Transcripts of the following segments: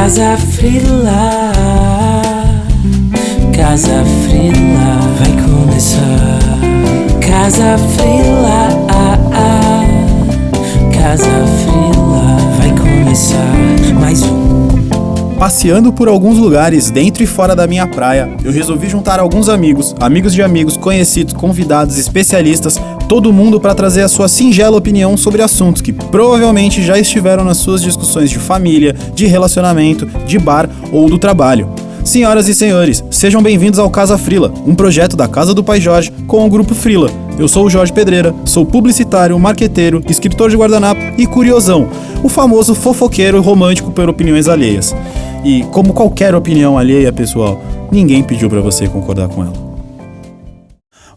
Casa Frila, Casa Frila, vai começar. Casa Frila, Casa Frila, vai começar mais um. Passeando por alguns lugares dentro e fora da minha praia, eu resolvi juntar alguns amigos de amigos, conhecidos, convidados, especialistas, todo mundo para trazer a sua singela opinião sobre assuntos que provavelmente já estiveram nas suas discussões de família, de relacionamento, de bar ou do trabalho. Senhoras e senhores, sejam bem-vindos ao Casa Frila, um projeto da Casa do Pai Jorge com o Grupo Frila. Eu sou o Jorge Pedreira, sou publicitário, marqueteiro, escritor de guardanapo e curiosão, o famoso fofoqueiro romântico por opiniões alheias. E como qualquer opinião alheia, pessoal, ninguém pediu pra você concordar com ela.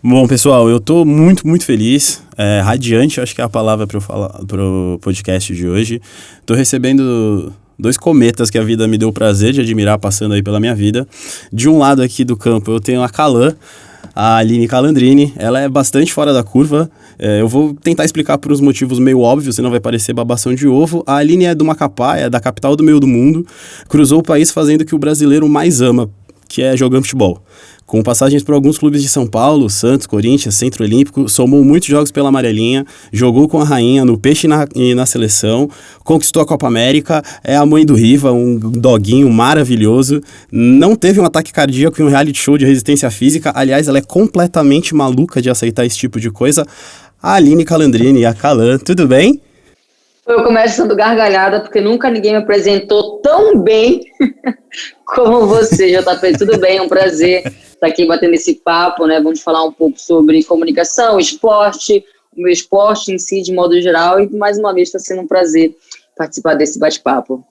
Bom, pessoal, eu tô muito feliz, radiante, acho que é a palavra pra eu falar pro podcast de hoje. Tô recebendo 2 cometas que a vida me deu o prazer de admirar passando aí pela minha vida. De um lado aqui do campo eu tenho a Calan, a Aline Calandrini. Ela é bastante fora da curva. Eu vou tentar explicar por uns motivos meio óbvios, senão vai parecer babação de ovo. A Aline é do Macapá, é da capital do meio do mundo. Cruzou o país fazendo o que o brasileiro mais ama, que é jogando futebol. Com passagens por alguns clubes de São Paulo, Santos, Corinthians, Centro Olímpico, somou muitos jogos pela amarelinha, jogou com a rainha no Peixe e na seleção, conquistou a Copa América, é a mãe do Riva, um doguinho maravilhoso, não teve um ataque cardíaco em um reality show de resistência física, aliás, ela é completamente maluca de aceitar esse tipo de coisa. A Aline Calandrini, a Calan, tudo bem? Eu começo sendo gargalhada, porque nunca ninguém me apresentou tão bem como você, JP. Tudo bem, é um prazer estar aqui batendo esse papo, né? Vamos falar um pouco sobre comunicação, esporte, o meu esporte em si, de modo geral, e mais uma vez está sendo um prazer participar desse bate-papo.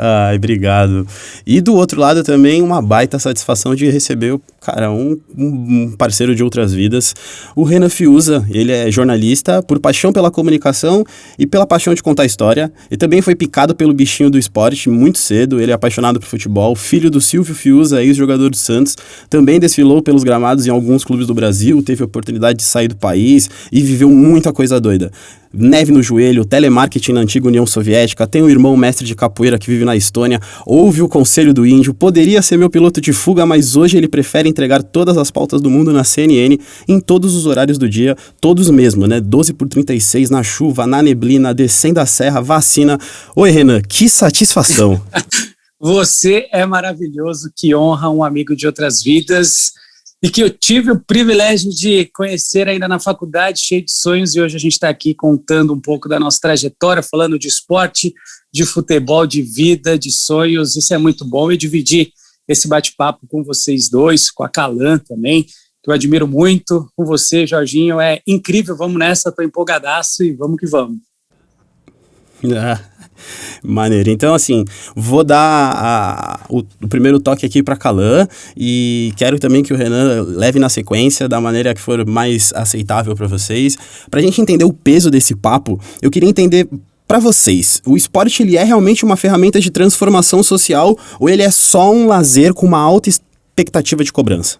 Ai, obrigado. E do outro lado também uma baita satisfação de receber, cara, um parceiro de outras vidas, o Renan Fiuza. Ele é jornalista por paixão pela comunicação e pela paixão de contar história. E também foi picado pelo bichinho do esporte muito cedo. Ele é apaixonado por futebol, filho do Silvio Fiuza, ex-jogador do Santos. Também desfilou pelos gramados em alguns clubes do Brasil, teve a oportunidade de sair do país e viveu muita coisa doida. Neve no joelho, telemarketing na antiga União Soviética, tem um irmão mestre de capoeira que vive na Estônia, ouve o conselho do índio, poderia ser meu piloto de fuga, mas hoje ele prefere entregar todas as pautas do mundo na CNN, em todos os horários do dia, todos mesmo, né? 12/36, na chuva, na neblina, descendo a serra, vacina. Oi, Renan, que satisfação! Você é maravilhoso, que honra, um amigo de outras vidas, e que eu tive o privilégio de conhecer ainda na faculdade, cheio de sonhos, e hoje a gente está aqui contando um pouco da nossa trajetória, falando de esporte, de futebol, de vida, de sonhos. Isso é muito bom, e dividir esse bate-papo com vocês dois, com a Calan também, que eu admiro muito, com você, Jorginho, é incrível. Vamos nessa, estou empolgadaço e vamos que vamos. Maneiro. Então, assim, vou dar o primeiro toque aqui para Calan e quero também que o Renan leve na sequência da maneira que for mais aceitável para vocês. Pra gente entender o peso desse papo, eu queria entender para vocês, o esporte ele é realmente uma ferramenta de transformação social ou ele é só um lazer com uma alta expectativa de cobrança?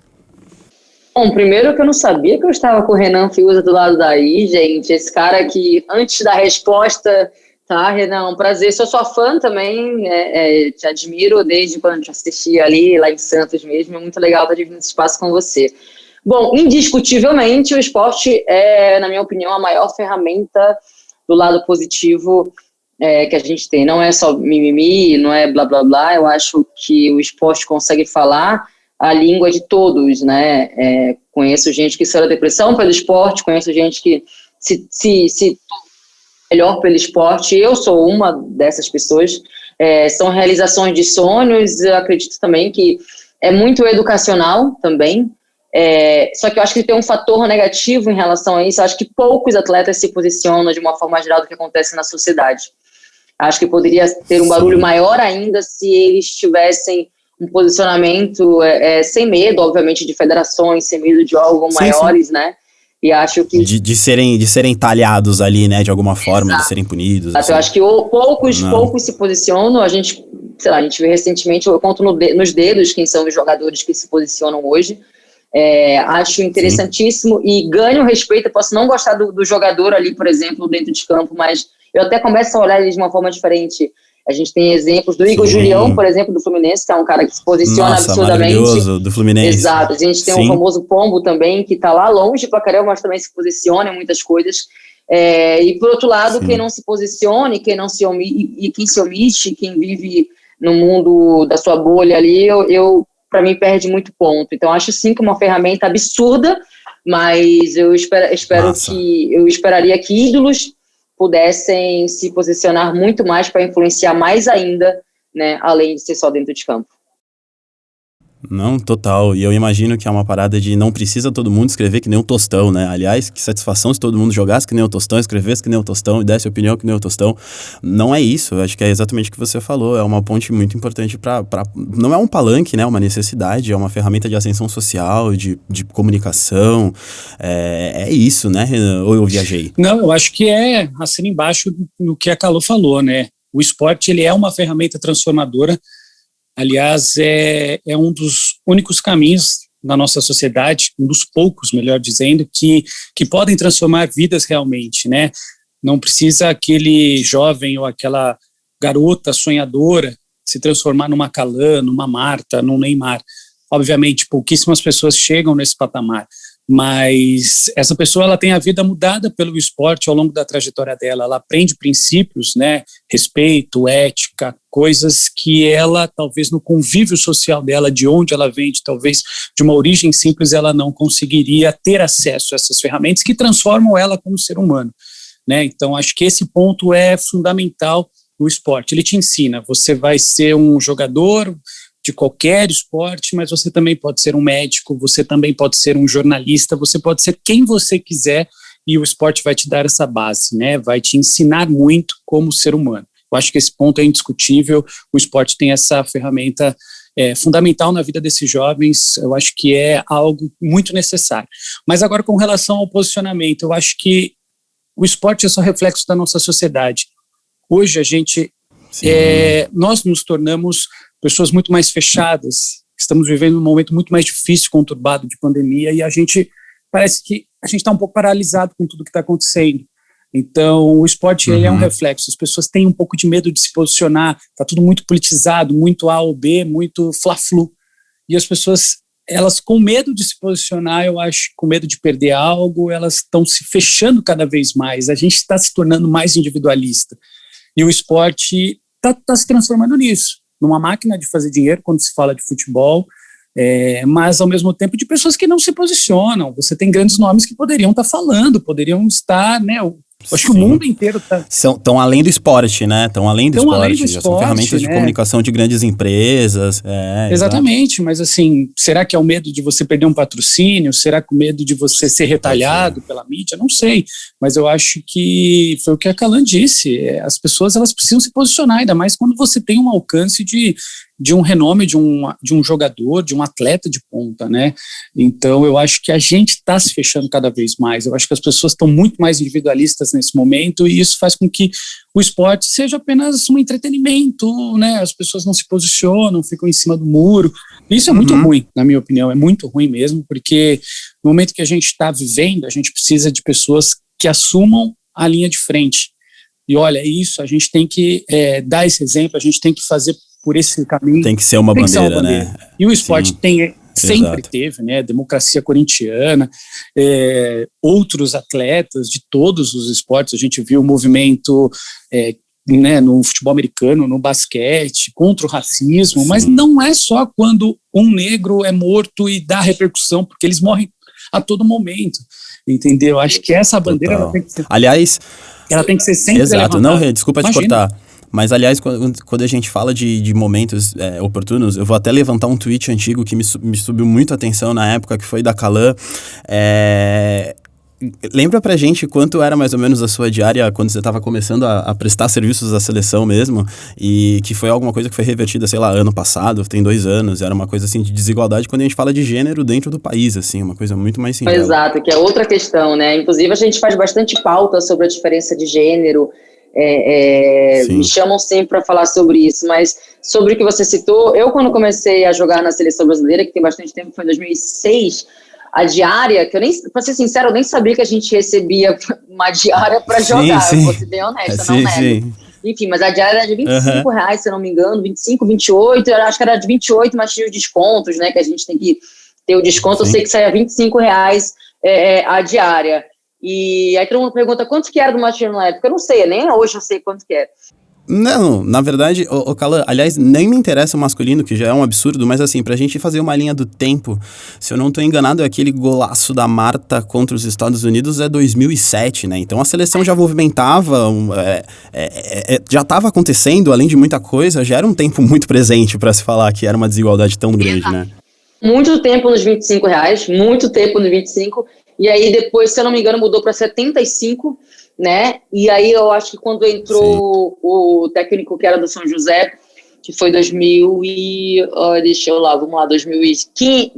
Bom, primeiro que eu não sabia que eu estava com o Renan Fiuza do lado daí, gente. Esse cara que, antes da resposta... Tá, Renan, um prazer. Sou sua fã também, te admiro desde quando te assisti ali, lá em Santos mesmo. É muito legal estar dividindo esse espaço com você. Bom, indiscutivelmente, o esporte é, na minha opinião, a maior ferramenta do lado positivo que a gente tem. Não é só mimimi, não é blá, blá, blá. Eu acho que o esporte consegue falar a língua de todos, né? Conheço gente que saiu da depressão pelo esporte, conheço gente que se melhor pelo esporte. Eu sou uma dessas pessoas. São realizações de sonhos. Eu acredito também que é muito educacional também. Só que eu acho que tem um fator negativo em relação a isso. Eu acho que poucos atletas se posicionam de uma forma geral do que acontece na sociedade. Acho que poderia ter um barulho maior ainda se eles tivessem um posicionamento sem medo, obviamente, de federações, sem medo de órgãos maiores, né? E acho que... De serem talhados ali, né, de alguma forma, de serem punidos. Assim. Eu acho que poucos se posicionam. A gente vê recentemente, eu conto nos dedos quem são os jogadores que se posicionam hoje. Acho interessantíssimo e ganho respeito. Eu posso não gostar do jogador ali, por exemplo, dentro de campo, mas eu até começo a olhar ele de uma forma diferente. A gente tem exemplos do Igor Julião, por exemplo, do Fluminense, que é um cara que se posiciona absurdamente. Maravilhoso, do Fluminense. Exato. A gente tem o famoso Pombo também, que tá lá longe pra caramba, mas também se posiciona em muitas coisas. E por outro lado, quem não se posicione, quem se omite, quem vive no mundo da sua bolha ali, para mim perde muito ponto. Então acho sim que uma ferramenta absurda, mas eu esperaria que ídolos pudessem se posicionar muito mais para influenciar mais ainda, né, além de ser só dentro de campo. Não, total. E eu imagino que é uma parada de não precisa todo mundo escrever que nem um Tostão, né? Aliás, que satisfação se todo mundo jogasse que nem um Tostão, escrevesse que nem um Tostão e desse opinião que nem um Tostão. Não é isso. Eu acho que é exatamente o que você falou. É uma ponte muito importante para não é um palanque, né? Uma necessidade. É uma ferramenta de ascensão social, de comunicação. É isso, né? Ou eu viajei? Não, eu acho que assina embaixo no que a Calô falou, né? O esporte, ele é uma ferramenta transformadora. Aliás, é um dos únicos caminhos na nossa sociedade, um dos poucos, melhor dizendo, que podem transformar vidas realmente, né? Não precisa aquele jovem ou aquela garota sonhadora se transformar numa Calan, numa Marta, num Neymar. Obviamente, pouquíssimas pessoas chegam nesse patamar, mas essa pessoa ela tem a vida mudada pelo esporte ao longo da trajetória dela. Ela aprende princípios, né? Respeito, ética, coisas que ela, talvez no convívio social dela, de onde ela vem, talvez de uma origem simples, ela não conseguiria ter acesso a essas ferramentas que transformam ela como ser humano, né? Então, acho que esse ponto é fundamental no esporte. Ele te ensina, você vai ser um jogador de qualquer esporte, mas você também pode ser um médico, você também pode ser um jornalista, você pode ser quem você quiser e o esporte vai te dar essa base, né? Vai te ensinar muito como ser humano. Eu acho que esse ponto é indiscutível, o esporte tem essa ferramenta fundamental na vida desses jovens, eu acho que é algo muito necessário. Mas agora com relação ao posicionamento, eu acho que o esporte é só reflexo da nossa sociedade. Hoje nós nos tornamos pessoas muito mais fechadas, estamos vivendo um momento muito mais difícil, conturbado de pandemia, e parece que a gente está um pouco paralisado com tudo que está acontecendo. Então, o esporte ele é um reflexo, as pessoas têm um pouco de medo de se posicionar, está tudo muito politizado, muito A ou B, muito fla-flu, e as pessoas, elas com medo de se posicionar, eu acho, com medo de perder algo, elas estão se fechando cada vez mais, a gente está se tornando mais individualista, e o esporte está se transformando nisso, numa máquina de fazer dinheiro quando se fala de futebol, mas ao mesmo tempo de pessoas que não se posicionam. Você tem grandes nomes que poderiam estar falando, poderiam estar, né? Acho que o mundo inteiro está... Estão além do esporte, né? Estão além do esporte. Já são ferramentas de comunicação de grandes empresas. Exatamente, mas assim, será que é o medo de você perder um patrocínio? Será que o medo de você ser retalhado pela mídia? Não sei, mas eu acho que foi o que a Calan disse. As pessoas elas precisam se posicionar, ainda mais quando você tem um alcance de um renome, de um jogador, de um atleta de ponta, né? Então, eu acho que a gente está se fechando cada vez mais. Eu acho que as pessoas estão muito mais individualistas nesse momento e isso faz com que o esporte seja apenas um entretenimento, né? As pessoas não se posicionam, ficam em cima do muro. Isso é muito ruim, na minha opinião, é muito ruim mesmo, porque no momento que a gente está vivendo, a gente precisa de pessoas que assumam a linha de frente. E olha, isso, a gente tem que dar esse exemplo, a gente tem que fazer por esse caminho. Tem que ser uma bandeira, né? E o esporte sempre teve, né? Democracia corintiana, outros atletas de todos os esportes. A gente viu o movimento né, no futebol americano, no basquete, contra o racismo, mas não é só quando um negro é morto e dá repercussão, porque eles morrem a todo momento, entendeu? Acho que essa bandeira ela tem que ser... Aliás... Ela tem que ser sempre levantada. Não, desculpa te Imagina. cortar. Mas, aliás, quando a gente fala de momentos oportunos, eu vou até levantar um tweet antigo que me subiu muito a atenção na época, que foi da Calan. Lembra pra gente quanto era mais ou menos a sua diária quando você estava começando a prestar serviços à seleção mesmo, e que foi alguma coisa que foi revertida, sei lá, ano passado, tem 2 anos, era uma coisa assim de desigualdade quando a gente fala de gênero dentro do país, assim, uma coisa muito mais singela. Exato, que é outra questão, né? Inclusive a gente faz bastante pauta sobre a diferença de gênero, me chamam sempre para falar sobre isso, mas sobre o que você citou, eu quando comecei a jogar na seleção brasileira, que tem bastante tempo, foi em 2006, a diária, que eu nem, pra ser sincero, eu nem sabia que a gente recebia uma diária para jogar, eu vou ser bem honesta, não nego. Enfim, mas a diária era de R$ 25, se eu não me engano, 25, 28, eu acho que era de 28, mas tinha os descontos, né, que a gente tem que ter o desconto. Sim. Eu sei que saía R$ 25 a diária. E aí todo mundo pergunta quanto que era do masculino na época. Eu não sei, nem hoje eu sei quanto que é. Não, na verdade, ô Calan, aliás, nem me interessa o masculino, que já é um absurdo, mas assim, pra gente fazer uma linha do tempo, se eu não tô enganado, aquele golaço da Marta contra os Estados Unidos é 2007, né? Então a seleção já movimentava, já tava acontecendo, além de muita coisa, já era um tempo muito presente pra se falar que era uma desigualdade tão grande, né? Muito tempo nos R$ 25, muito tempo nos 25, e aí depois, se eu não me engano, mudou para 75, né? E aí eu acho que quando entrou o técnico que era do São José, que foi 2000 e... deixa eu lá, vamos lá, 2015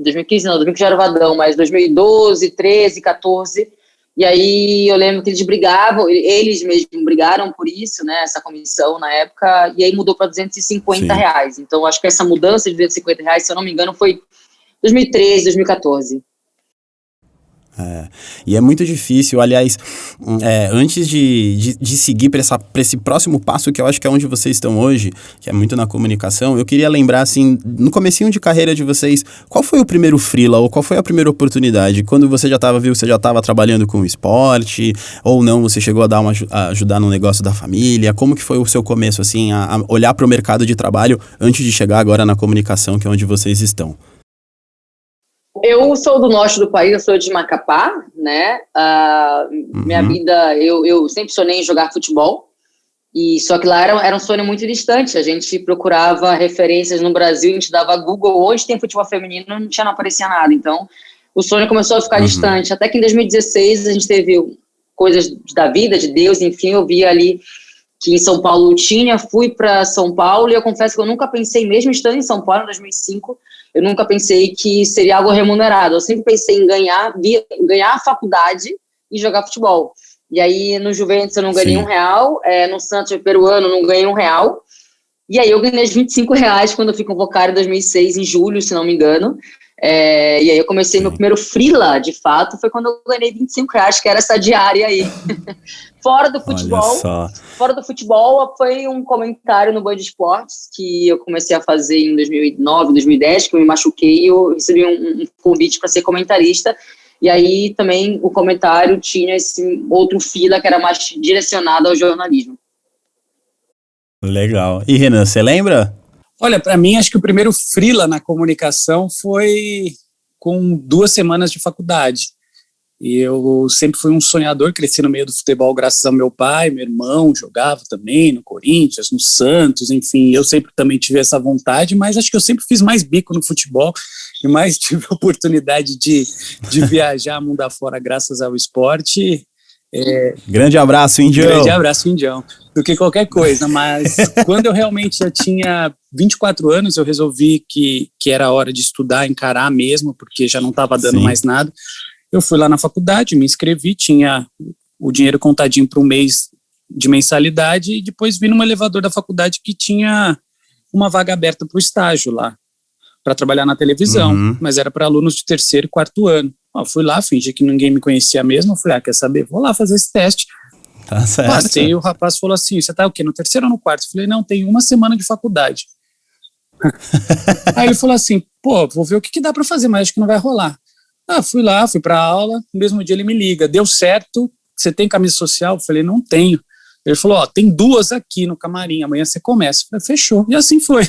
não, 2015 já era o Vadão, mas 2012, 13, 14, e aí eu lembro que eles brigavam, eles mesmos brigaram por isso, né, essa comissão na época, e aí mudou para R$ 250. Então acho que essa mudança de R$ 250, se eu não me engano, foi 2013, 2014. E é muito difícil, aliás, antes de seguir para esse próximo passo, que eu acho que é onde vocês estão hoje, que é muito na comunicação, eu queria lembrar, assim, no comecinho de carreira de vocês, qual foi o primeiro freela, ou qual foi a primeira oportunidade? Quando você já estava trabalhando com esporte, ou não, você chegou a ajudar no negócio da família? Como que foi o seu começo, assim, a olhar para o mercado de trabalho antes de chegar agora na comunicação, que é onde vocês estão? Eu sou do norte do país, eu sou de Macapá, né? Minha vida, eu sempre sonhei em jogar futebol, e só que lá era um sonho muito distante. A gente procurava referências no Brasil, a gente dava Google, onde tem futebol feminino, não aparecia nada. Então, o sonho começou a ficar distante. Até que em 2016 a gente teve coisas da vida, de Deus, enfim, eu vi ali que em São Paulo tinha, fui para São Paulo, e eu confesso que eu nunca pensei, mesmo estando em São Paulo em 2005, eu nunca pensei que seria algo remunerado. Eu sempre pensei em ganhar a faculdade e jogar futebol. E aí no Juventus eu não ganhei R$1, no Santos peruano eu não ganhei R$1, e aí eu ganhei R$25 quando eu fui convocada em 2006, em julho, se não me engano. E aí eu comecei meu primeiro freela, de fato, foi quando eu ganhei R$25, que era essa diária aí. Fora do futebol, foi um comentário no Band Esportes que eu comecei a fazer em 2009, 2010, que eu me machuquei e eu recebi um convite para ser comentarista. E aí também o comentário tinha esse outro freela que era mais direcionado ao jornalismo. Legal. E Renan, você lembra? Olha, para mim, acho que o primeiro freela na comunicação foi com 2 semanas de faculdade. E eu sempre fui um sonhador, cresci no meio do futebol graças ao meu pai, meu irmão jogava também no Corinthians, no Santos, enfim, eu sempre também tive essa vontade, mas acho que eu sempre fiz mais bico no futebol e mais tive a oportunidade de viajar mundo afora graças ao esporte. Grande abraço, Indião. Grande abraço, Indião. Do que qualquer coisa, mas quando eu realmente já tinha 24 anos, eu resolvi que era hora de estudar, encarar mesmo, porque já não estava dando mais nada. Eu fui lá na faculdade, me inscrevi, tinha o dinheiro contadinho para um mês de mensalidade e depois vi num elevador da faculdade que tinha uma vaga aberta para o estágio lá, para trabalhar na televisão, mas era para alunos de 3º e 4º ano. Fui lá, fingi que ninguém me conhecia mesmo, falei, quer saber, vou lá fazer esse teste. Tá certo. Passei, o rapaz falou assim, você tá o quê, no 3º ou no 4º? Eu falei, não, tem 1 semana de faculdade. Aí ele falou assim, vou ver o que dá para fazer, mas acho que não vai rolar. Fui lá, fui para aula, no mesmo dia ele me liga, deu certo, você tem camisa social? Eu falei, não tenho. Ele falou, tem 2 aqui no camarim, amanhã você começa. Eu falei, fechou, e assim foi.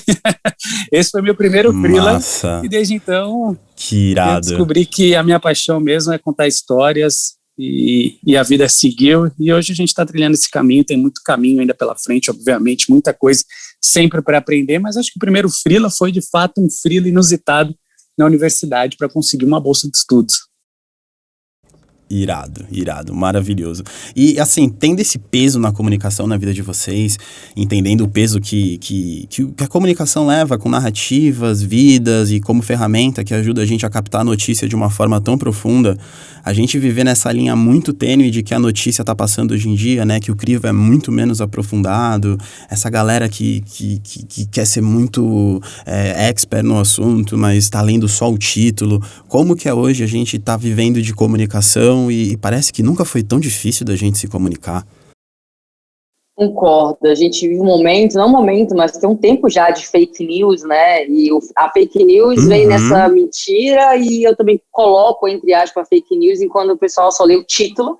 Esse foi meu primeiro freela, e desde então que irado. Eu descobri que a minha paixão mesmo é contar histórias, e a vida seguiu, e hoje a gente está trilhando esse caminho, tem muito caminho ainda pela frente, obviamente, muita coisa sempre para aprender, mas acho que o primeiro freela foi de fato um freela inusitado na universidade para conseguir uma bolsa de estudos. Irado, maravilhoso. E assim, tendo esse peso na comunicação na vida de vocês, entendendo o peso que a comunicação leva com narrativas, vidas e como ferramenta que ajuda a gente a captar a notícia de uma forma tão profunda, a gente viver nessa linha muito tênue de que a notícia tá passando hoje em dia, né, que o crivo é muito menos aprofundado, essa galera que quer ser muito expert no assunto, mas tá lendo só o título, como que é hoje a gente tá vivendo de comunicação e parece que nunca foi tão difícil da gente se comunicar. Concordo, a gente vive um momento, não um momento, mas tem um tempo já de fake news, né, e a fake news vem nessa mentira, e eu também coloco, entre aspas, fake news, enquanto o pessoal só lê o título,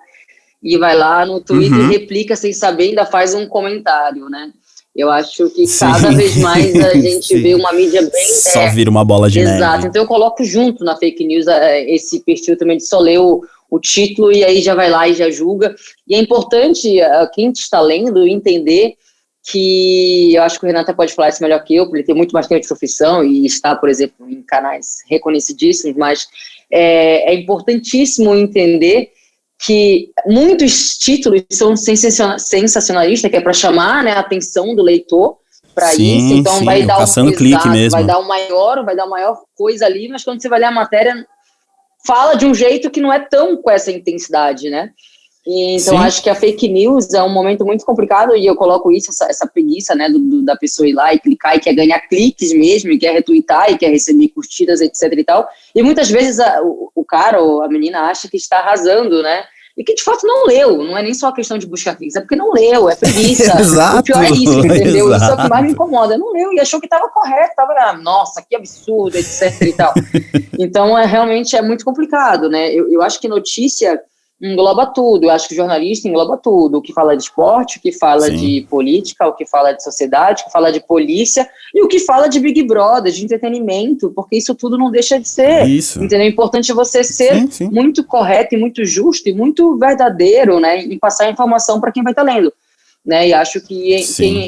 e vai lá no Twitter e replica sem saber, ainda faz um comentário, né. Eu acho que cada vez mais a gente vê uma mídia bem... Só vira uma bola de neve. Exato, então eu coloco junto na fake news esse perfil também de só ler o título e aí já vai lá e já julga. E é importante quem está lendo entender que, eu acho que o Renan até pode falar isso melhor que eu, porque ele tem muito mais tempo de profissão e está, por exemplo, em canais reconhecidíssimos, mas é importantíssimo entender que muitos títulos são sensacionalistas, que é para chamar, né, a atenção do leitor para isso, então vai dar clique mesmo. vai dar o maior coisa ali, mas quando você vai ler a matéria, fala de um jeito que não é tão com essa intensidade, né? E, então acho que a fake news é um momento muito complicado e eu coloco isso, essa preguiça, né, da pessoa ir lá e clicar e quer ganhar cliques mesmo, e quer retweetar e quer receber curtidas, etc e tal. E muitas vezes o cara ou a menina acha que está arrasando, né? E que de fato não leu, não é nem só a questão de buscar cliques, é porque não leu, é preguiça. Exato, o pior é isso, entendeu? Isso é o que mais me incomoda, não leu e achou que estava correto, nossa, que absurdo, etc e tal. Então, realmente é muito complicado, né? Eu acho que notícia engloba tudo, eu acho que jornalista engloba tudo, o que fala de esporte, o que fala de política, o que fala de sociedade, o que fala de polícia e o que fala de Big Brother, de entretenimento, porque isso tudo não deixa de ser, entendeu? É importante você ser muito correto e muito justo e muito verdadeiro, né, em passar a informação para quem vai estar lendo, né, e acho que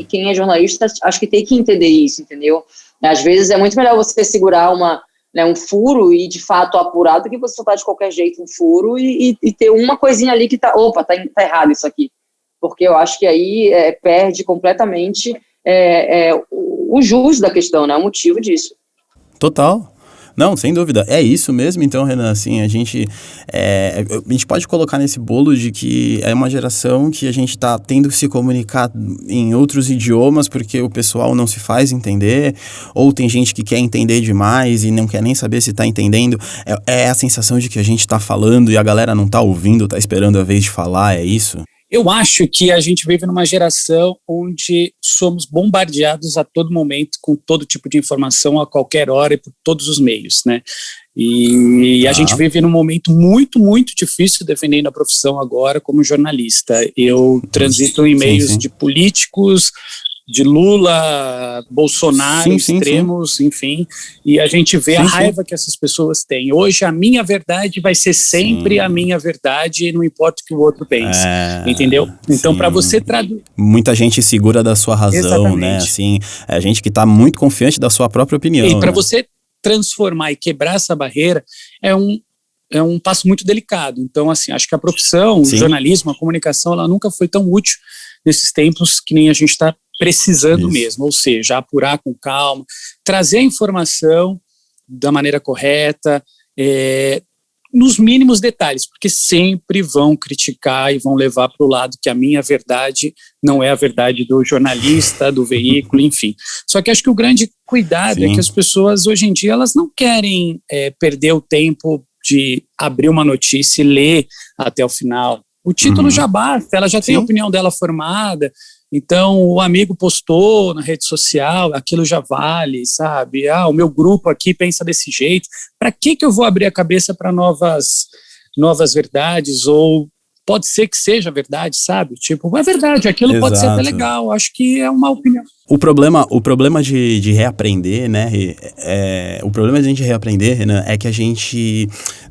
quem é jornalista, acho que tem que entender isso, entendeu? Às vezes é muito melhor você segurar um furo e de fato apurado, que você soltar de qualquer jeito um furo e ter uma coisinha ali que tá errado isso aqui, porque eu acho que aí perde completamente o jus da questão, né, o motivo disso. Total. Não, sem dúvida. É isso mesmo, então, Renan, assim, a gente pode colocar nesse bolo de que é uma geração que a gente tá tendo que se comunicar em outros idiomas porque o pessoal não se faz entender, ou tem gente que quer entender demais e não quer nem saber se tá entendendo. É a sensação de que a gente tá falando e a galera não tá ouvindo, tá esperando a vez de falar, é isso? Eu acho que a gente vive numa geração onde somos bombardeados a todo momento com todo tipo de informação a qualquer hora e por todos os meios, né? E a gente vive num momento muito, muito difícil defendendo a profissão agora como jornalista. Eu transito em meios de políticos, de Lula, Bolsonaro, extremos, enfim, e a gente vê a raiva que essas pessoas têm. Hoje a minha verdade vai ser sempre a minha verdade, não importa o que o outro pense, entendeu? Então para você traduzir... Muita gente segura da sua razão, né? Assim, é gente que está muito confiante da sua própria opinião. E para você transformar e quebrar essa barreira é um passo muito delicado. Então, assim, acho que a profissão, o jornalismo, a comunicação, ela nunca foi tão útil nesses tempos que nem a gente está precisando mesmo, ou seja, apurar com calma, trazer a informação da maneira correta, nos mínimos detalhes, porque sempre vão criticar e vão levar para o lado que a minha verdade não é a verdade do jornalista, do veículo, enfim. Só que acho que o grande cuidado é que as pessoas hoje em dia elas não querem perder o tempo de abrir uma notícia e ler até o final. O título já basta, ela já tem a opinião dela formada, então o amigo postou na rede social, aquilo já vale, sabe? O meu grupo aqui pensa desse jeito. Para que eu vou abrir a cabeça para novas verdades? Ou pode ser que seja verdade, sabe? Tipo, é verdade, aquilo pode ser até legal, acho que é uma opinião. O problema de reaprender, né? O problema de a gente reaprender, né, é que a gente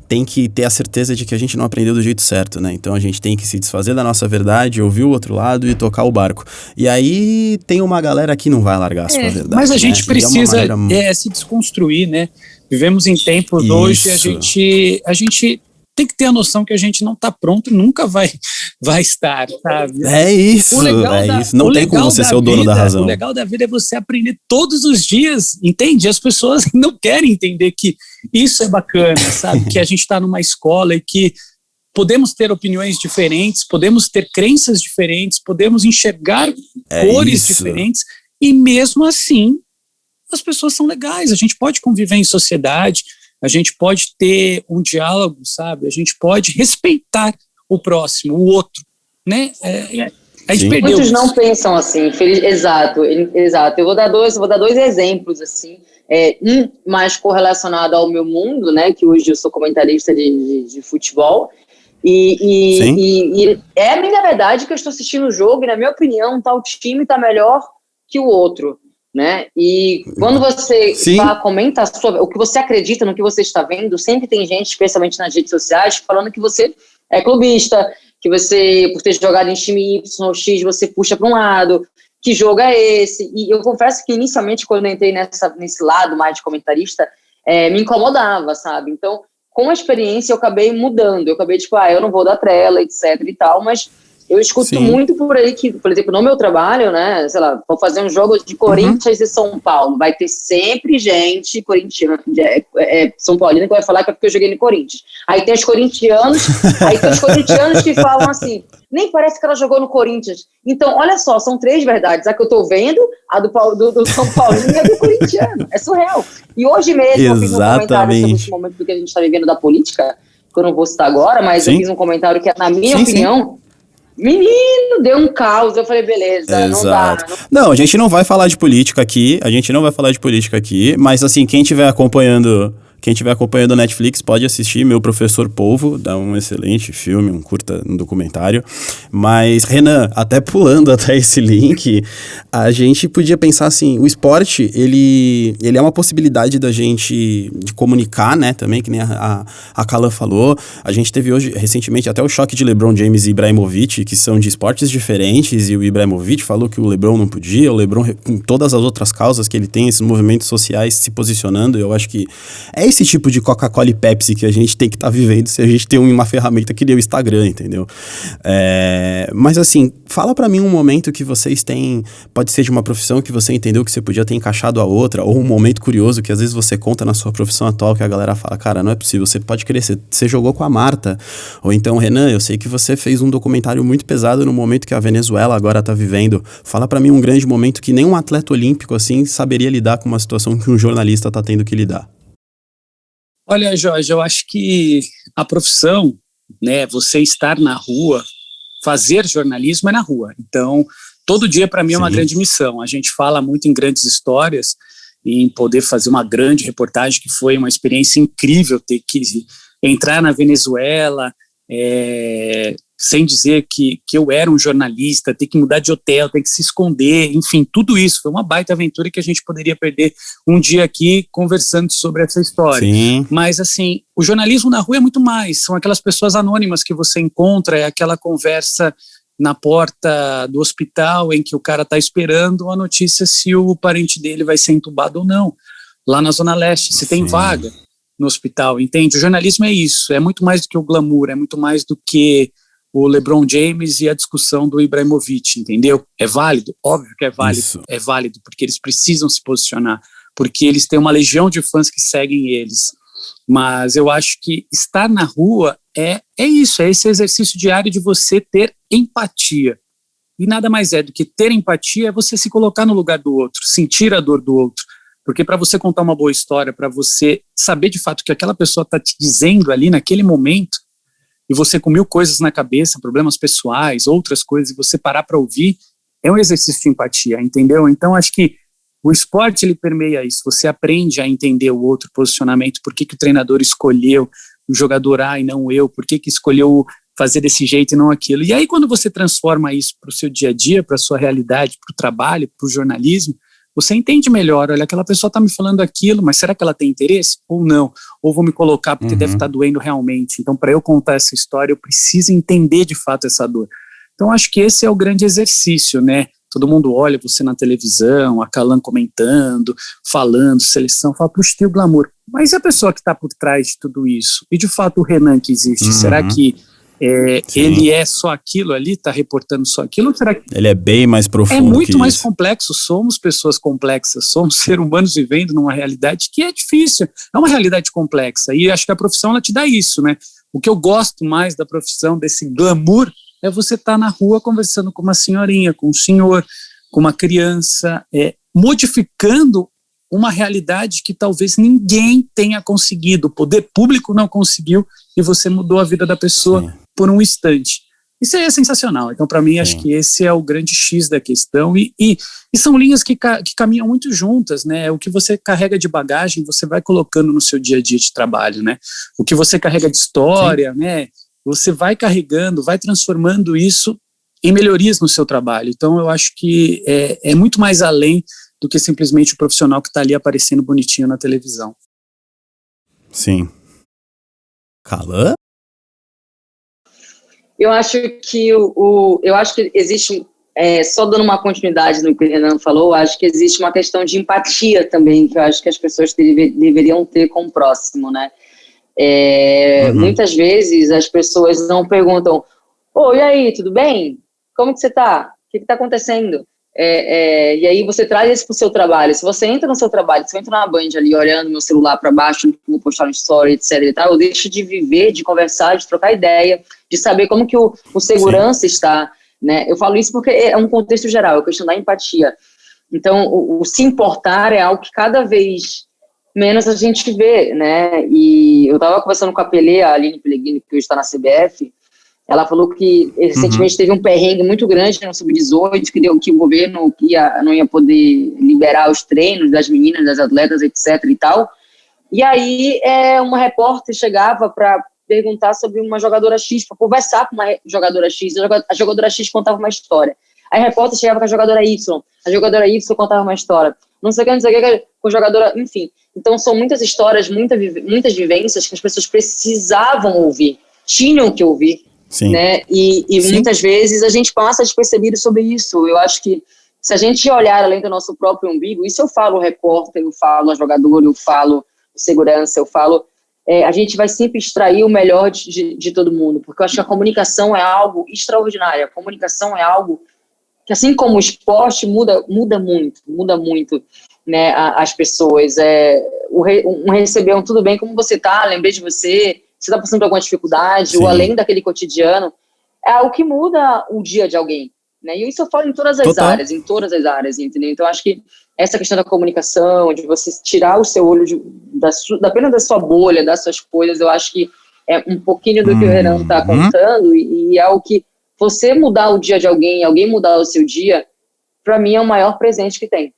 tem que ter a certeza de que a gente não aprendeu do jeito certo, né? Então a gente tem que se desfazer da nossa verdade, ouvir o outro lado e tocar o barco. E aí tem uma galera que não vai largar a sua verdade. Mas a gente precisa se desconstruir, né? Vivemos em tempos hoje, a gente tem que ter a noção que a gente não está pronto e nunca vai estar, sabe? É isso. Não tem como você ser o dono da razão. O legal da vida é você aprender todos os dias, entende? As pessoas não querem entender que isso é bacana, sabe? Que a gente está numa escola e que podemos ter opiniões diferentes, podemos ter crenças diferentes, podemos enxergar cores diferentes e mesmo assim as pessoas são legais, a gente pode conviver em sociedade, a gente pode ter um diálogo, sabe? A gente pode respeitar o próximo, o outro, né? A gente Sim. perdeu Muitos isso. não pensam assim, exato. Eu vou dar dois exemplos, assim. Um mais correlacionado ao meu mundo, né? Que hoje eu sou comentarista de futebol. Sim. E é na verdade que eu estou assistindo o jogo e, na minha opinião, tal time está melhor que o outro, né? E quando você Sim. comenta sobre o que você acredita no que você está vendo, sempre tem gente, especialmente nas redes sociais, falando que você é clubista, que você, por ter jogado em time Y ou X, você puxa para um lado. Que jogo é esse? E eu confesso que, inicialmente, quando eu entrei nesse lado mais de comentarista, me incomodava, sabe? Então, com a experiência, eu acabei mudando. Eu acabei, tipo, eu não vou dar trela, etc e tal, mas eu escuto Sim. muito por aí que, por exemplo, no meu trabalho, né, sei lá, vou fazer um jogo de Corinthians e São Paulo, vai ter sempre gente corintiana, São Paulina, que vai falar que é porque eu joguei no Corinthians. Aí tem os corintianos que falam assim, nem parece que ela jogou no Corinthians. Então, olha só, são 3 verdades. A que eu tô vendo, a do São Paulino e a do corintiano. É surreal. E hoje mesmo eu fiz um comentário sobre esse momento do que a gente está vivendo da política, que eu não vou citar agora, mas eu fiz um comentário que, na minha opinião, menino, deu um caos. Eu falei, beleza, não dá. Não, a gente não vai falar de política aqui, mas assim, quem estiver acompanhando o Netflix pode assistir Meu Professor Polvo, dá um excelente filme, um documentário. Mas, Renan, até pulando até esse link, a gente podia pensar assim, o esporte, ele é uma possibilidade da gente de comunicar, né, também, que nem a Calan falou. A gente teve hoje, recentemente, até o choque de LeBron James e Ibrahimovic, que são de esportes diferentes, e o Ibrahimovic falou que o LeBron não podia, o LeBron, com todas as outras causas que ele tem, esses movimentos sociais se posicionando, eu acho que é esse tipo de Coca-Cola e Pepsi que a gente tem que estar vivendo se a gente tem uma ferramenta que nem o Instagram, entendeu? Mas assim, fala pra mim um momento que vocês têm, pode ser de uma profissão que você entendeu que você podia ter encaixado a outra, ou um momento curioso que às vezes você conta na sua profissão atual que a galera fala, cara, não é possível, você pode crer, você jogou com a Marta, ou então, Renan, eu sei que você fez um documentário muito pesado no momento que a Venezuela agora tá vivendo, fala pra mim um grande momento que nem um atleta olímpico assim saberia lidar com uma situação que um jornalista tá tendo que lidar. Olha, Jorge, eu acho que a profissão, né, você estar na rua, fazer jornalismo é na rua. Então, todo dia para mim é uma grande missão. A gente fala muito em grandes histórias e em poder fazer uma grande reportagem, que foi uma experiência incrível ter que entrar na Venezuela, sem dizer que eu era um jornalista, ter que mudar de hotel, ter que se esconder, enfim, tudo isso foi uma baita aventura que a gente poderia perder um dia aqui conversando sobre essa história. Sim. Mas assim, o jornalismo na rua é muito mais, são aquelas pessoas anônimas que você encontra, é aquela conversa na porta do hospital em que o cara está esperando a notícia se o parente dele vai ser entubado ou não, lá na Zona Leste, se tem vaga no hospital, entende? O jornalismo é isso, é muito mais do que o glamour, é muito mais do que o LeBron James e a discussão do Ibrahimovic, entendeu? É válido? Óbvio que é válido. Isso. É válido, porque eles precisam se posicionar, porque eles têm uma legião de fãs que seguem eles. Mas eu acho que estar na rua é isso, é esse exercício diário de você ter empatia. E nada mais é do que ter empatia é você se colocar no lugar do outro, sentir a dor do outro. Porque para você contar uma boa história, para você saber de fato o que aquela pessoa está te dizendo ali naquele momento, e você com 1000 coisas na cabeça, problemas pessoais, outras coisas, e você parar para ouvir, é um exercício de empatia, entendeu? Então, acho que o esporte, ele permeia isso, você aprende a entender o outro posicionamento, por que o treinador escolheu o jogador A e não eu, por que escolheu fazer desse jeito e não aquilo. E aí, quando você transforma isso para o seu dia a dia, para a sua realidade, para o trabalho, para o jornalismo, você entende melhor, olha, aquela pessoa está me falando aquilo, mas será que ela tem interesse ou não? Ou vou me colocar porque deve estar doendo realmente. Então, para eu contar essa história, eu preciso entender de fato essa dor. Então, acho que esse é o grande exercício, né? Todo mundo olha você na televisão, a Calan comentando, falando, seleção, fala, puxa, tem o glamour. Mas e a pessoa que está por trás de tudo isso? E de fato o Renan que existe, será que ele é só aquilo ali, está reportando só aquilo? Ou será que ele é bem mais profundo? É muito mais complexo, somos pessoas complexas, somos seres humanos vivendo numa realidade que é difícil, é uma realidade complexa, e acho que a profissão ela te dá isso, né? O que eu gosto mais da profissão, desse glamour, é você estar na rua conversando com uma senhorinha, com um senhor, com uma criança, modificando uma realidade que talvez ninguém tenha conseguido, o poder público não conseguiu, e você mudou a vida da pessoa por um instante. Isso é sensacional. Então, para mim, Sim. acho que esse é o grande X da questão. E são linhas que caminham muito juntas, né? O que você carrega de bagagem, você vai colocando no seu dia a dia de trabalho, né? O que você carrega de história, Sim. né? Você vai carregando, vai transformando isso em melhorias no seu trabalho. Então, eu acho que é muito mais além do que simplesmente o profissional que está ali aparecendo bonitinho na televisão. Sim. Calã? Eu acho que eu acho que existe, só dando uma continuidade no que o Renan falou, acho que existe uma questão de empatia também, que eu acho que as pessoas deveriam ter com o próximo, né? Muitas vezes as pessoas não perguntam: e aí, tudo bem? Como que você tá? O que tá acontecendo? E aí você traz isso pro seu trabalho. Se você entra no seu trabalho, se eu entro na Band ali, olhando meu celular para baixo, vou postar no story, etc e tal, eu deixo de viver, de conversar, de trocar ideia, de saber como que o segurança Sim. está, né? Eu falo isso porque é um contexto geral, é a questão da empatia. Então, o se importar é algo que cada vez menos a gente vê, né? E eu estava conversando com a Pelé, a Aline Pellegrino, que hoje está na CBF. Ela falou que recentemente teve um perrengue muito grande no Sub-18, que o governo não ia poder liberar os treinos das meninas, das atletas, etc. e tal. E aí uma repórter chegava para perguntar sobre uma jogadora X, para conversar com uma jogadora X. A jogadora X contava uma história. Aí a repórter chegava com a jogadora Y contava uma história. Não sei o que, com a jogadora... Enfim, então são muitas histórias, muitas vivências que as pessoas precisavam ouvir, tinham que ouvir. Sim. Né? E muitas vezes a gente passa despercebido sobre isso. Eu acho que se a gente olhar além do nosso próprio umbigo, isso eu falo repórter, eu falo jogador, eu falo segurança, eu falo... a gente vai sempre extrair o melhor de todo mundo, porque eu acho que a comunicação é algo extraordinário. A comunicação é algo que, assim como o esporte, muda muito, né, as pessoas. Receber tudo bem, como você tá, lembrei de você está passando por alguma dificuldade, Sim. ou além daquele cotidiano, é algo que muda o dia de alguém, né? E isso eu falo em todas as áreas, entendeu? Então, acho que essa questão da comunicação, de você tirar o seu olho apenas da sua bolha, das suas coisas, eu acho que é um pouquinho do que o Renan está contando, e é o que você mudar o dia de alguém mudar o seu dia, para mim é o maior presente que tem.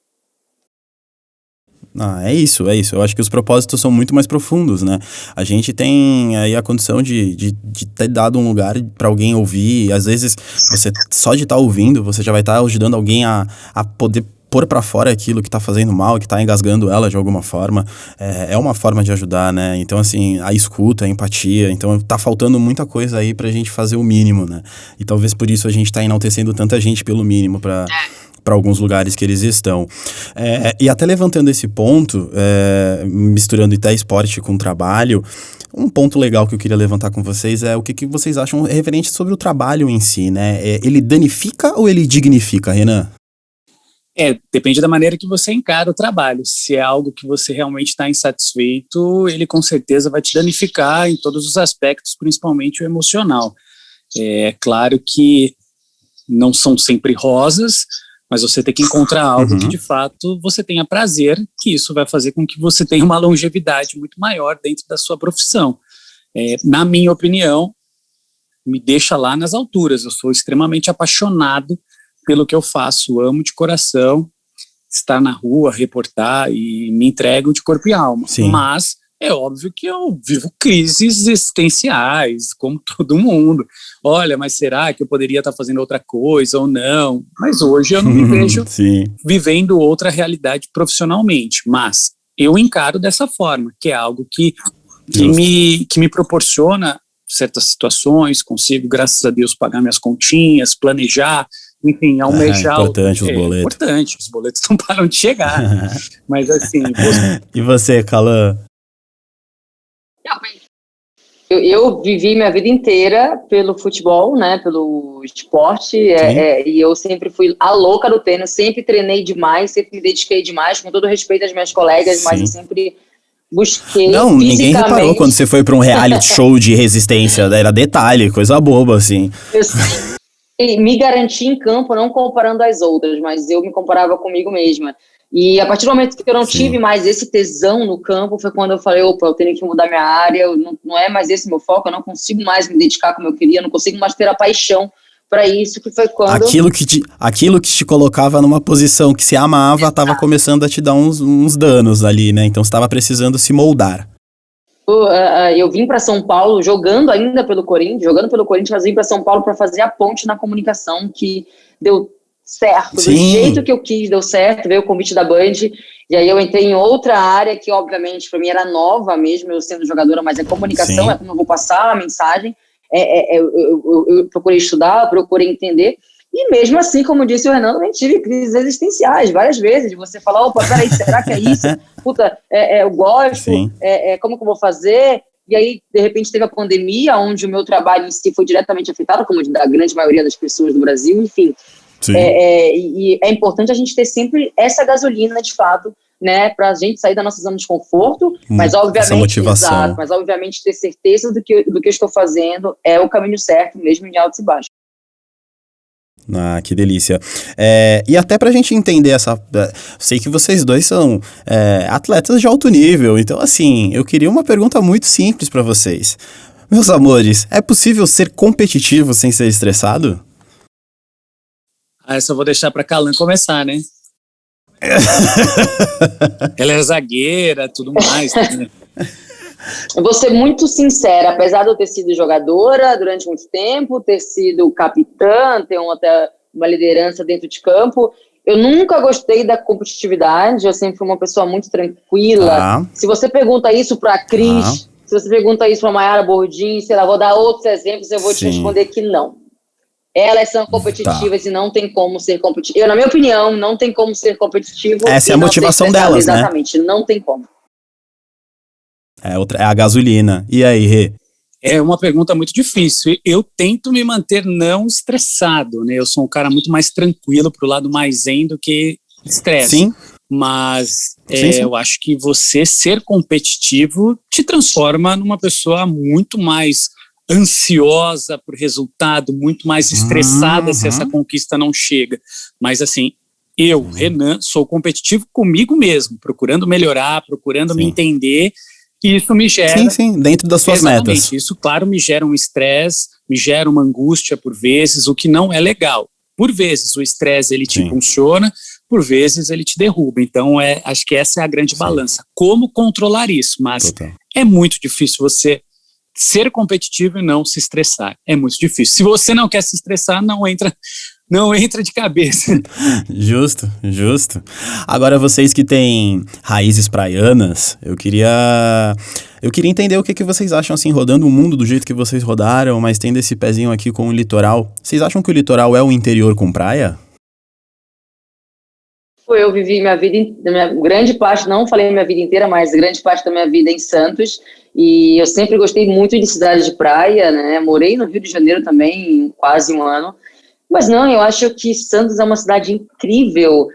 É isso. Eu acho que os propósitos são muito mais profundos, né? A gente tem aí a condição de ter dado um lugar para alguém ouvir. Às vezes, você só de estar ouvindo, você já vai estar ajudando alguém a poder pôr para fora aquilo que tá fazendo mal, que tá engasgando ela de alguma forma. É uma forma de ajudar, né? Então, assim, a escuta, a empatia. Então, tá faltando muita coisa aí pra gente fazer o mínimo, né? E talvez por isso a gente tá enaltecendo tanta gente pelo mínimo para alguns lugares que eles estão. E até levantando esse ponto, misturando até esporte com trabalho, um ponto legal que eu queria levantar com vocês é o que vocês acham referente sobre o trabalho em si, né? Ele danifica ou ele dignifica, Renan? Depende da maneira que você encara o trabalho. Se é algo que você realmente está insatisfeito, ele com certeza vai te danificar em todos os aspectos, principalmente o emocional. É claro que não são sempre rosas, mas você tem que encontrar algo que de fato você tenha prazer, que isso vai fazer com que você tenha uma longevidade muito maior dentro da sua profissão. Na minha opinião, me deixa lá nas alturas. Eu sou extremamente apaixonado pelo que eu faço, amo de coração estar na rua, reportar e me entrego de corpo e alma. Sim. Mas é óbvio que eu vivo crises existenciais, como todo mundo. Olha, mas será que eu poderia estar fazendo outra coisa ou não? Mas hoje eu não me vejo vivendo outra realidade profissionalmente. Mas eu encaro dessa forma, que é algo que me proporciona certas situações, consigo, graças a Deus, pagar minhas continhas, planejar, enfim, almejar... Importante os boletos. Importante, os boletos não param de chegar. Mas assim... E você, Calã? Eu vivi minha vida inteira pelo futebol, né, pelo esporte, e eu sempre fui a louca do tênis, sempre treinei demais, sempre me dediquei demais, com todo respeito às minhas colegas, mas eu sempre busquei ninguém reparou quando você foi para um reality show de resistência, era detalhe, coisa boba, assim. Me garanti em campo, não comparando as outras, mas eu me comparava comigo mesma. E a partir do momento que eu não tive mais esse tesão no campo, foi quando eu falei, opa, eu tenho que mudar minha área, não é mais esse meu foco, eu não consigo mais me dedicar como eu queria, não consigo mais ter a paixão para isso, que foi quando... Aquilo que te colocava numa posição que se amava, estava começando a te dar uns danos ali, né? Então você estava precisando se moldar. Eu vim para São Paulo jogando pelo Corinthians, mas vim para São Paulo para fazer a ponte na comunicação, que deu certo, do jeito que eu quis, deu certo, veio o convite da Band, e aí eu entrei em outra área que obviamente para mim era nova mesmo, eu sendo jogadora, mas é comunicação, é como eu vou passar a mensagem, eu procurei estudar, eu procurei entender, e mesmo assim, como disse o Renan, eu tive crises existenciais várias vezes, de você falar, opa, peraí, será que é isso? Puta, eu gosto, como que eu vou fazer? E aí, de repente, teve a pandemia, onde o meu trabalho em si foi diretamente afetado, como da grande maioria das pessoas do Brasil, enfim. E é importante a gente ter sempre essa gasolina, de fato, né, pra gente sair da nossa zona de conforto, mas obviamente, essa motivação. Exato, mas obviamente ter certeza do que eu estou fazendo é o caminho certo, mesmo em altos e baixos. Ah, que delícia. E até pra gente entender sei que vocês dois são atletas de alto nível, então assim, eu queria uma pergunta muito simples pra vocês. Meus amores, é possível ser competitivo sem ser estressado? Essa eu vou deixar pra Calan começar, né? Ela é zagueira, tudo mais. Né? Eu vou ser muito sincera, apesar de eu ter sido jogadora durante muito tempo, ter sido capitã, ter até uma liderança dentro de campo, eu nunca gostei da competitividade, eu sempre fui uma pessoa muito tranquila. Se você pergunta isso para a Cris, se você pergunta isso para a Mayara Bordim, sei lá, vou dar outros exemplos, eu vou te responder que não. Elas são competitivas e não tem como ser competitivo. Na minha opinião, não tem como ser competitivo. Essa é a motivação delas, né? Exatamente, não tem como. É a gasolina. E aí, Rê? É uma pergunta muito difícil. Eu tento me manter não estressado, né? Eu sou um cara muito mais tranquilo pro lado mais zen do que estresse. Sim. Mas sim. Eu acho que você ser competitivo te transforma numa pessoa muito mais ansiosa por resultado, muito mais estressada se essa conquista não chega. Mas assim, eu, Renan, sou competitivo comigo mesmo, procurando melhorar, procurando me entender, e isso me gera... Sim, dentro das suas metas. Isso, claro, me gera um estresse, me gera uma angústia por vezes, o que não é legal. Por vezes o estresse ele te impulsiona, por vezes ele te derruba. Então acho que essa é a grande balança. Como controlar isso? Mas é muito difícil você ser competitivo e não se estressar. É muito difícil. Se você não quer se estressar, não entra de cabeça. Justo. Agora, vocês que têm raízes praianas, eu queria entender o que vocês acham, assim, rodando o mundo do jeito que vocês rodaram, mas tendo esse pezinho aqui com o litoral. Vocês acham que o litoral é o interior com praia? Eu vivi minha grande parte, não falei minha vida inteira, mas grande parte da minha vida em Santos, e eu sempre gostei muito de cidade de praia, né? Morei no Rio de Janeiro também, quase um ano, mas não, eu acho que Santos é uma cidade incrível,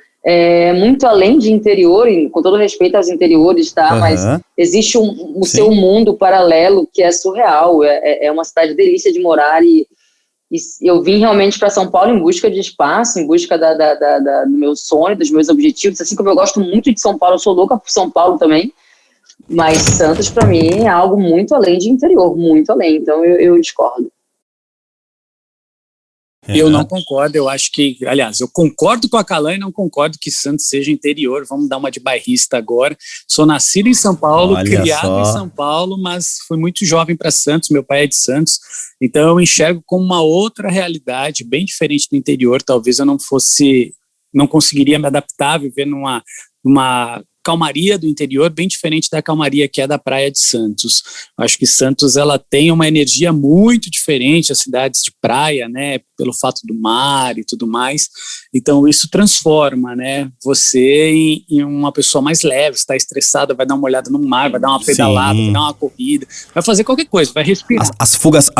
muito além de interior, e com todo respeito aos interiores, tá? Mas existe o seu mundo paralelo que é surreal, é uma cidade delícia de morar, e eu vim realmente para São Paulo em busca de espaço, em busca do meu sonho, dos meus objetivos, assim como eu gosto muito de São Paulo, eu sou louca por São Paulo também, mas Santos para mim é algo muito além de interior, muito além, então eu discordo. Eu não concordo, eu acho que, aliás, eu concordo com a Calan e não concordo que Santos seja interior. Vamos dar uma de bairrista agora. Sou nascido em São Paulo, criado em São Paulo, mas fui muito jovem para Santos, meu pai é de Santos, então eu enxergo como uma outra realidade, bem diferente do interior. Talvez eu não conseguiria me adaptar, viver numa calmaria do interior, bem diferente da calmaria que é da praia de Santos. Acho que Santos ela tem uma energia muito diferente, as cidades de praia, né, pelo fato do mar e tudo mais. Então isso transforma, né, você em uma pessoa mais leve. Está estressada, vai dar uma olhada no mar, vai dar uma pedalada, vai dar uma corrida, vai fazer qualquer coisa, vai respirar. As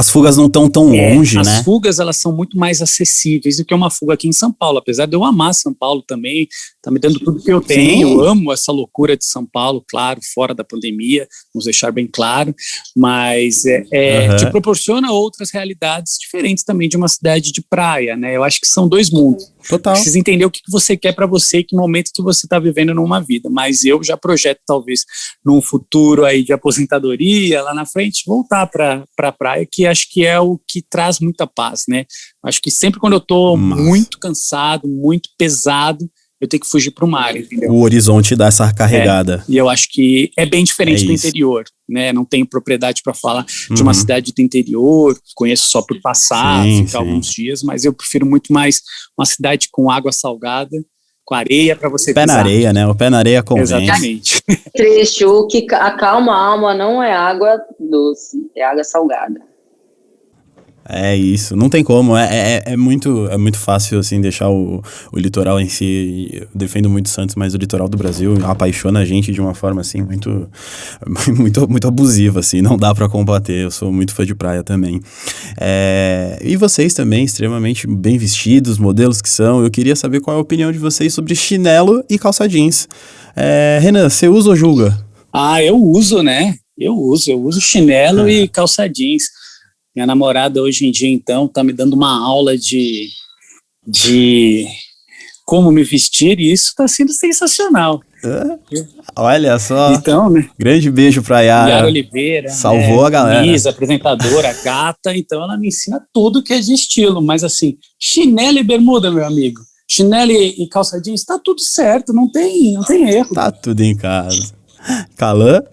fugas não estão tão longe, né? As fugas elas são muito mais acessíveis do que uma fuga aqui em São Paulo, apesar de eu amar São Paulo também, tá me dando tudo que eu tenho, eu amo essa loucura de São Paulo, claro, fora da pandemia, vamos deixar bem claro, mas te proporciona outras realidades diferentes também de uma cidade cidade de praia, né? Eu acho que são dois mundos. Total. Precisa entender o que você quer para você e que momento que você está vivendo numa vida. Mas eu já projeto, talvez, num futuro aí de aposentadoria, lá na frente, voltar para a praia, que acho que é o que traz muita paz, né? Acho que sempre quando eu estou muito cansado, muito pesado, eu tenho que fugir para o mar, entendeu? O horizonte dá essa carregada. E eu acho que é bem diferente do interior, né? Não tenho propriedade para falar de uma cidade do interior, conheço só por passar, ficar alguns dias, mas eu prefiro muito mais uma cidade com água salgada, com areia para você pisar. Pé na areia, né? O pé na areia convence. Exatamente. Trecho, o que acalma a alma não é água doce, é água salgada. É isso, não tem como, é muito fácil, assim, deixar o litoral em si. Eu defendo muito Santos, mas o litoral do Brasil apaixona a gente de uma forma, assim, muito abusiva, assim, não dá pra combater. Eu sou muito fã de praia também. E vocês também, extremamente bem vestidos, modelos que são. Eu queria saber qual é a opinião de vocês sobre chinelo e calça jeans. Renan, você usa ou julga? Eu uso, né? Eu uso chinelo e calça jeans. Minha namorada hoje em dia, então, tá me dando uma aula de como me vestir, e isso tá sendo sensacional. Olha só. Então, né? Grande beijo pra Yara Oliveira. Salvou a galera. Misa, apresentadora, gata. Então, ela me ensina tudo que é de estilo. Mas, assim, chinelo e bermuda, meu amigo. Chinelo e calça jeans, tá tudo certo. Não tem erro. Tá tudo em casa. Calan?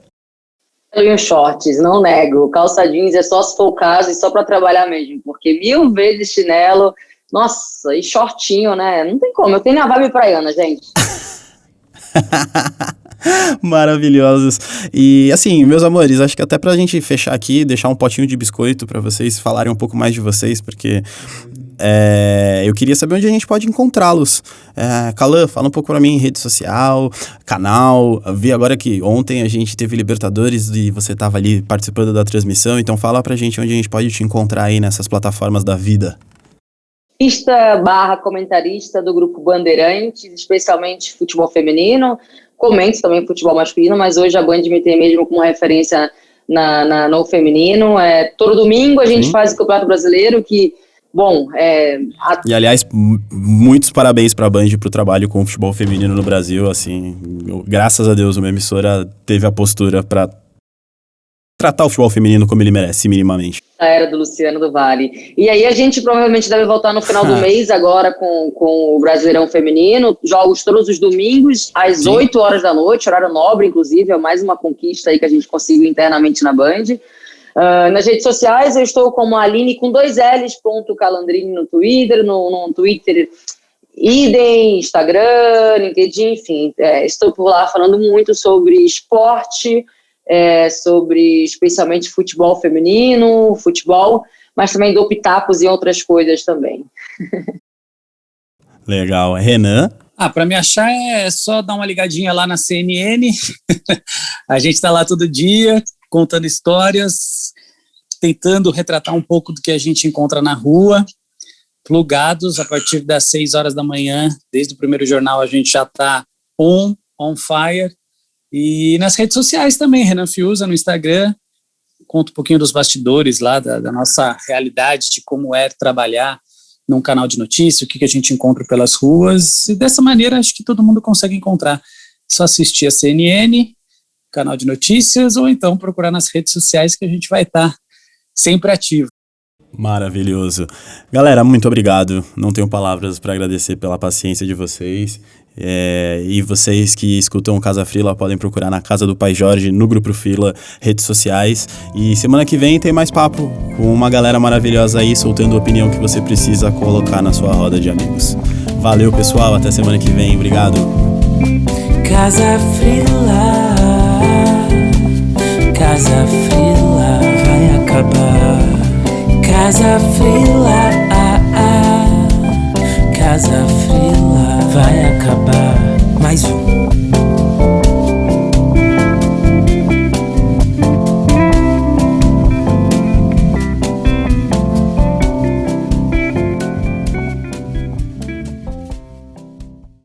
E os shorts, não nego. Calça jeans é só se for o caso e só pra trabalhar mesmo. Porque 1000 vezes chinelo, nossa, e shortinho, né? Não tem como. Eu tenho a vibe praiana, gente. Maravilhosos. E assim, meus amores, acho que até pra gente fechar aqui, deixar um potinho de biscoito pra vocês falarem um pouco mais de vocês, porque eu queria saber onde a gente pode encontrá-los. Calan, fala um pouco pra mim, rede social, canal. Eu vi agora que ontem a gente teve Libertadores e você tava ali participando da transmissão, então fala pra gente onde a gente pode te encontrar aí nessas plataformas da vida. /comentarista do Grupo Bandeirantes, especialmente futebol feminino. Comento também futebol masculino, mas hoje a Band me tem mesmo como referência no feminino. Todo domingo a gente faz o Campeonato Brasileiro, que, bom... E, aliás, muitos parabéns pra Band pro trabalho com o futebol feminino no Brasil, assim, graças a Deus uma emissora teve a postura pra tratar o futebol feminino como ele merece, minimamente. A era do Luciano do Vale. E aí a gente provavelmente deve voltar no final do mês agora com o Brasileirão Feminino, jogos todos os domingos, às 8 horas da noite, horário nobre, inclusive, é mais uma conquista aí que a gente conseguiu internamente na Band. Nas redes sociais eu estou como Aline com 2 L's, Calandrini no Twitter, no Twitter, idem, Instagram, LinkedIn, enfim, estou por lá falando muito sobre esporte, sobre especialmente futebol feminino, mas também dou pitacos e outras coisas também. Legal. Renan? Para me achar é só dar uma ligadinha lá na CNN. A gente está lá todo dia, contando histórias, tentando retratar um pouco do que a gente encontra na rua, plugados a partir das 6 horas da manhã. Desde o primeiro jornal a gente já está on fire. E nas redes sociais também, Renan Fiuza no Instagram, conto um pouquinho dos bastidores lá, da nossa realidade, de como é trabalhar num canal de notícia, o que a gente encontra pelas ruas, e dessa maneira acho que todo mundo consegue encontrar. É só assistir a CNN, canal de notícias, ou então procurar nas redes sociais que a gente vai estar sempre ativo. Maravilhoso. Galera, muito obrigado. Não tenho palavras para agradecer pela paciência de vocês. E vocês que escutam o Casa Frila podem procurar na Casa do Pai Jorge, no Grupo Frila, redes sociais. E semana que vem tem mais papo com uma galera maravilhosa aí, soltando a opinião que você precisa colocar na sua roda de amigos. Valeu, pessoal. Até semana que vem. Obrigado. Casa Frila, Casa Frila vai acabar. Casa Frila, Casa Frila vai acabar. Mais um.